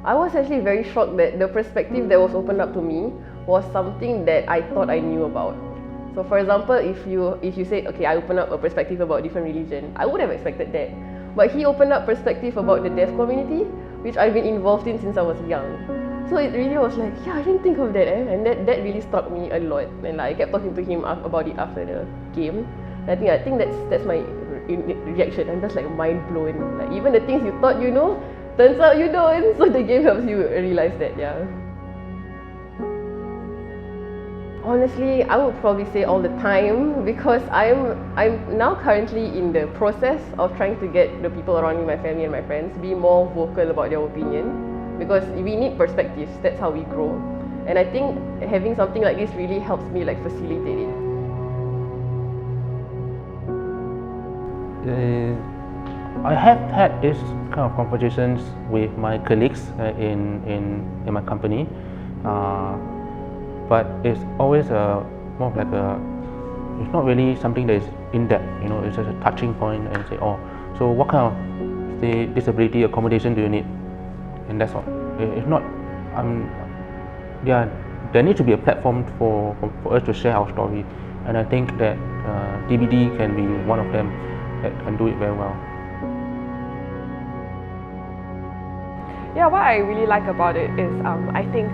I was actually very shocked that the perspective that was opened up to me was something that I thought I knew about. So for example, if you say, okay, I open up a perspective about different religion, I would have expected that. But he opened up perspective about the deaf community, which I've been involved in since I was young. So it really was like, yeah, I didn't think of that, and that really struck me a lot. And like, I kept talking to him about it after the game. And I think that's my reaction. I'm just like mind blown. Like even the things you thought you know, turns out you don't. So the game helps you realize that, yeah. Honestly, I would probably say all the time, because I'm now currently in the process of trying to get the people around me, my family and my friends, be more vocal about their opinion, because we need perspectives. That's how we grow. And I think having something like this really helps me like facilitate it. I have had this kind of conversations with my colleagues in my company. But it's always more of like it's not really something that is in depth, it's just a touching point and say, oh, so what kind of disability accommodation do you need? And that's all. If not, there needs to be a platform for us to share our story, and I think that DBD can be one of them that can do it very well. Yeah, what I really like about it is I think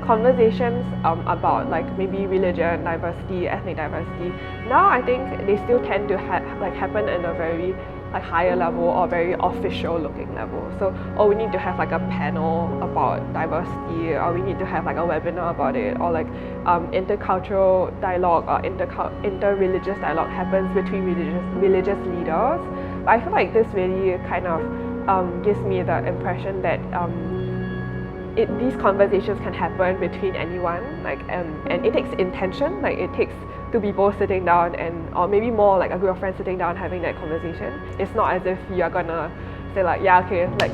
conversations about like maybe religion diversity, ethnic diversity, now I think they still tend to happen in a very like higher level or very official looking level. So, oh, we need to have like a panel about diversity, or we need to have like a webinar about it, or like intercultural dialogue or inter-religious dialogue happens between religious leaders. But I feel like this really kind of gives me the impression that these conversations can happen between anyone, and it takes intention. Like it takes two people sitting down, or maybe more like a group of friends sitting down having that conversation. It's not as if you're gonna say like, yeah, okay, like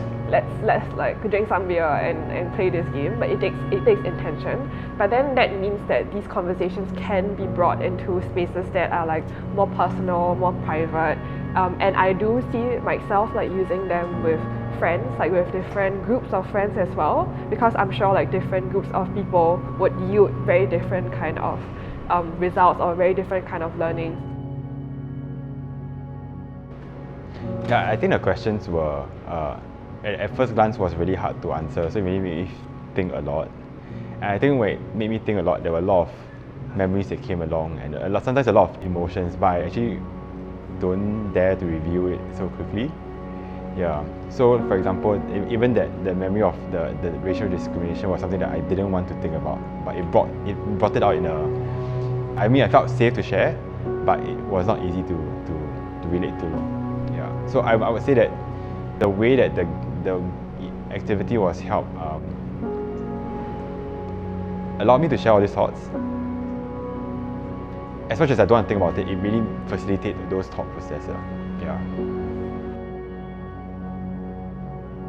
let's like drink some beer and play this game. But it takes intention. But then that means that these conversations can be brought into spaces that are like more personal, more private. And I do see myself like using them with friends, like with different groups of friends as well, because I'm sure like different groups of people would yield very different kind of results or very different kind of learning. Yeah, I think the questions were at first glance was really hard to answer, so it made me think a lot. And I think when it made me think a lot, there were a lot of memories that came along, and sometimes a lot of emotions, but I actually don't dare to review it so quickly. Yeah. So for example, even the memory of the racial discrimination was something that I didn't want to think about, but it brought it out in I felt safe to share, but it was not easy to relate to. Yeah. So I would say that the way that the activity was held allowed me to share all these thoughts. As much as I don't want to think about it, it really facilitated those thought processes. Yeah.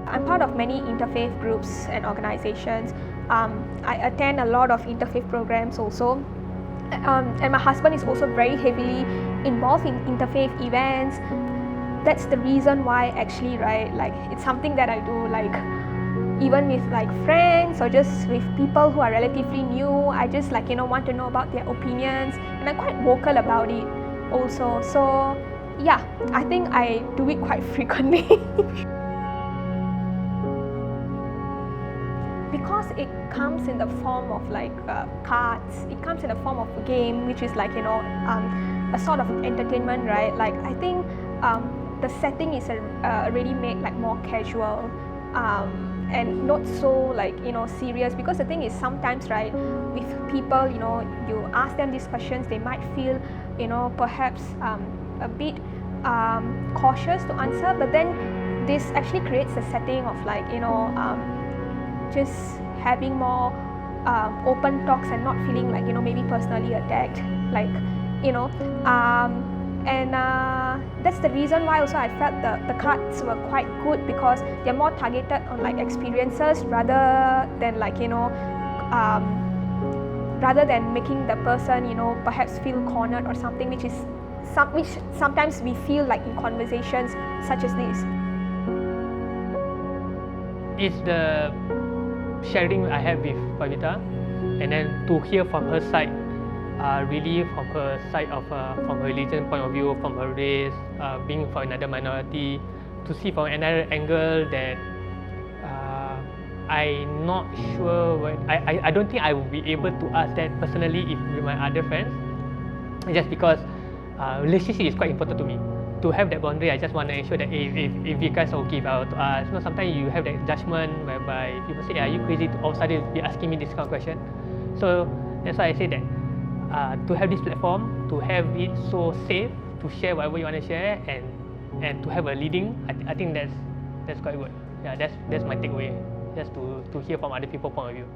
I'm part of many interfaith groups and organizations. I attend a lot of interfaith programs also. And my husband is also very heavily involved in interfaith events. That's the reason why actually, right, like it's something that I do, like even with like friends or just with people who are relatively new. I just like, want to know about their opinions, and I'm quite vocal about it also. So yeah, I think I do it quite frequently. Because it comes in the form of like cards, it comes in the form of a game, which is like, a sort of entertainment, right? Like I think the setting is already made like more casual and not so like, serious, because the thing is sometimes, right, with people, you ask them these questions, they might feel, perhaps a bit cautious to answer, but then this actually creates a setting of like, just having more open talks and not feeling like, maybe personally attacked, like, and that's the reason why also I felt the cards were quite good, because they're more targeted on like experiences rather than like, rather than making the person, perhaps feel cornered or something, which sometimes we feel like in conversations such as this. it's the sharing I have with Pavitra, and then to hear from her side, really from her side of from her religion point of view, from her race, being from another minority, to see from another angle that I'm not sure when I don't think I will be able to ask that personally if with my other friends, just because relationship is quite important to me. To have that boundary, I just want to ensure that if you guys will give out to us, you know, sometimes you have that judgment whereby people say, are you crazy to all of a sudden be asking me this kind of question? So that's why I say that to have this platform, to have it so safe, to share whatever you want to share, and to have a leading, I think that's quite good. Yeah, that's my takeaway, just to hear from other people's point of view.